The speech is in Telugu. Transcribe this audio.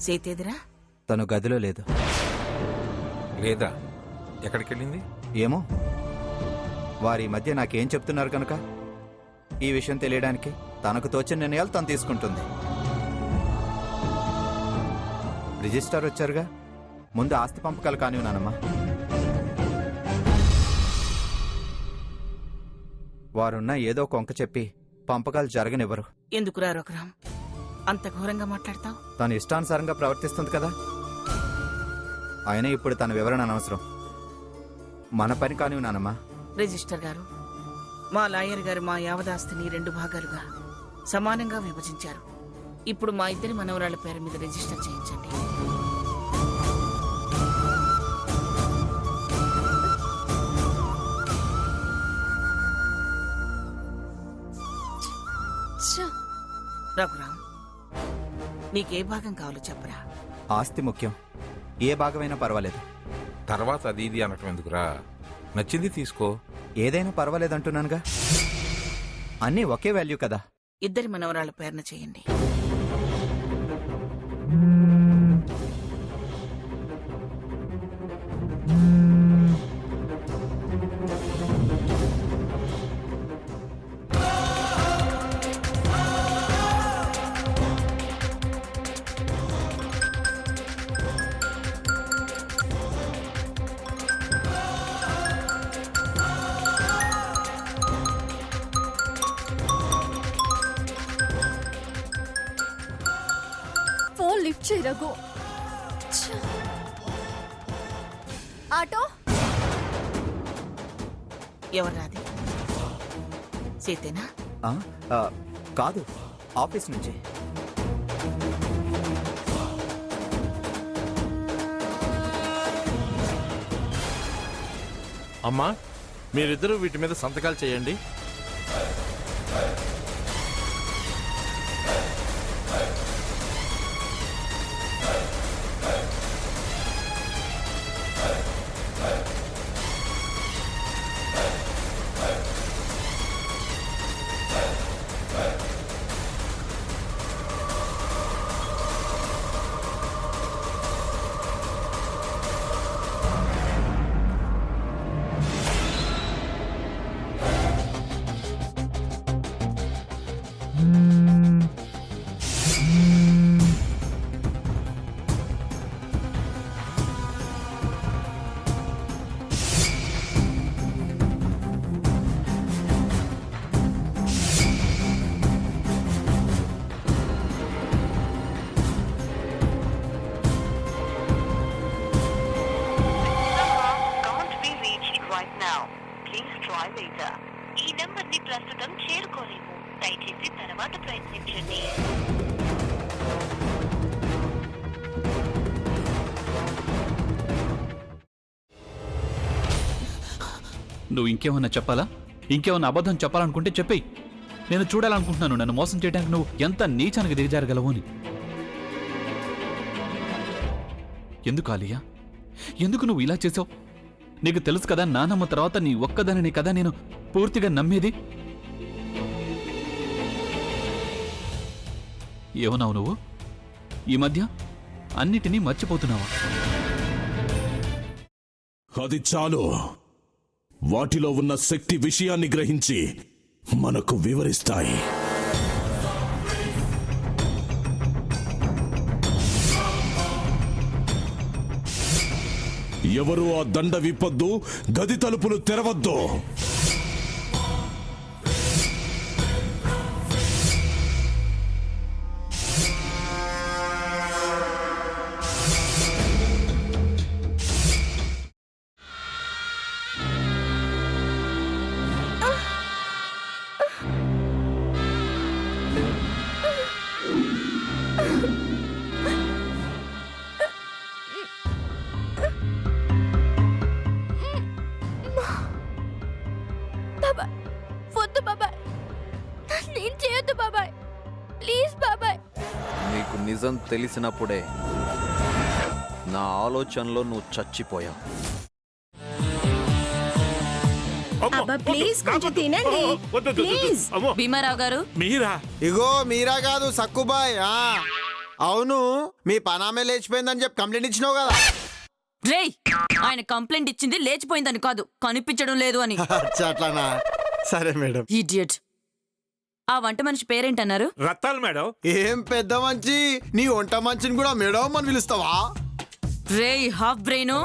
సేతేదిరా? తను గదిలో లేదు. లేదా? ఎక్కడికెళ్ళింది? ఏమో, వారి మధ్య నాకేం చెప్తున్నారు కనుక ఈ విషయం తెలియడానికి తనకు తోచిన నిర్ణయాలు తను తీసుకుంటుంది. రిజిస్ట్రార్ వచ్చారుగా, ముందు ఆస్తి పంపకాలు కానివ్వనానమ్మా. వారున్నా ఏదో కొంక చెప్పి పంపకాలు జరగనివ్వరు. ఎందుకురా రఘురాం అంత ఘోరంగా మాట్లాడతావు? తను ఇష్టానుసారంగా ప్రవర్తిస్తుంది కదా. ఆయన ఇప్పుడు తన వివరణ అనవసరం. మన పని కానివ్వనానమ్మా. రిజిస్టర్ గారు, మా లాయర్ గారు మా యావదాస్తిని 2 భాగాలుగా సమానంగా విభజించారు. ఇప్పుడు మా ఇద్దరి మనవరాళ్ల పేరు మీద రిజిస్టర్ చేయించండి. రఘురాం, నీకే భాగం కావాలో చెప్పరా? ఆస్తి ముఖ్యం, ఏ భాగమైనా పర్వాలేదు. తర్వాత అది ఇది అనటం ఎందుకురా? నచ్చింది తీసుకో. ఏదైనా పర్వాలేదంటున్నానుగా. అన్నీ ఒకే వాల్యూ కదా. ఇద్దరి మనవరాళ్ల పేరున చేయండి. ఫోన్ లిఫ్ట్ చేయి రఘు. ఆటో ఎవరాది? సీతేనా? ఆ, ఆ, కాదు, ఆఫీస్ నుంచి. అమ్మా, మీరిద్దరూ వీటి మీద సంతకాలు చేయండి. ఈ నంబర్ని ప్రస్తుతం చేరుకోలేము, దయచేసి తర్వాత ప్రయత్నించండి. నువ్వు ఇంకేమన్నా చెప్పాలా? ఇంకేమన్నా అబద్ధం చెప్పాలనుకుంటే చెప్పేయి. నేను చూడాలనుకుంటున్నాను నన్ను మోసం చేయడానికి నువ్వు ఎంత నీచానికి దిగజారగలవు అని. ఎందుకు ఆలియా, ఎందుకు నువ్వు ఇలా చేసావు? నీకు తెలుసు కదా, నానమ్మ తర్వాత నీ ఒక్కదానిని కదా నేను పూర్తిగా నమ్మేది. ఏమన్నావు నువ్వు? ఈ మధ్య అన్నిటినీ మర్చిపోతున్నావా? అది చాలు. వాటిలో ఉన్న శక్తి విషయాన్ని గ్రహించి మనకు వివరిస్తాయి. ఎవరు ఆ దండ విప్పొద్దు, గది తలుపులు తెరవద్దు. నీకు నిజం తెలిసినప్పుడే నా ఆలోచనలో నువ్వు చచ్చిపోయావు. ప్లీజ్ కొంచెం తినండి. ప్లీజ్. భీమారావు గారు, మీరా? ఇగో మీరా కాదు, సక్కుబాయ్. అవును మీ పనామే లేచిపోయిందని చెప్పి కంప్లైంట్ ఇచ్చినావు కదా. రేయ్ ఆయన కంప్లైంట్ ఇచ్చింది లేచిపోయిందని కాదు, కనిపించడం లేదు అని. అచ్చా, అట్లానా? సరే మేడం. ఇడియట్. ఆ వంట మనిషి పేరేంటన్నారు? రత్తాలు మేడం. ఏం పెద్ద మంచి, నీ వంట మంచిని కూడా మేడం అని పిలుస్తావా? రేయ్ హాఫ్ బ్రెయిన్,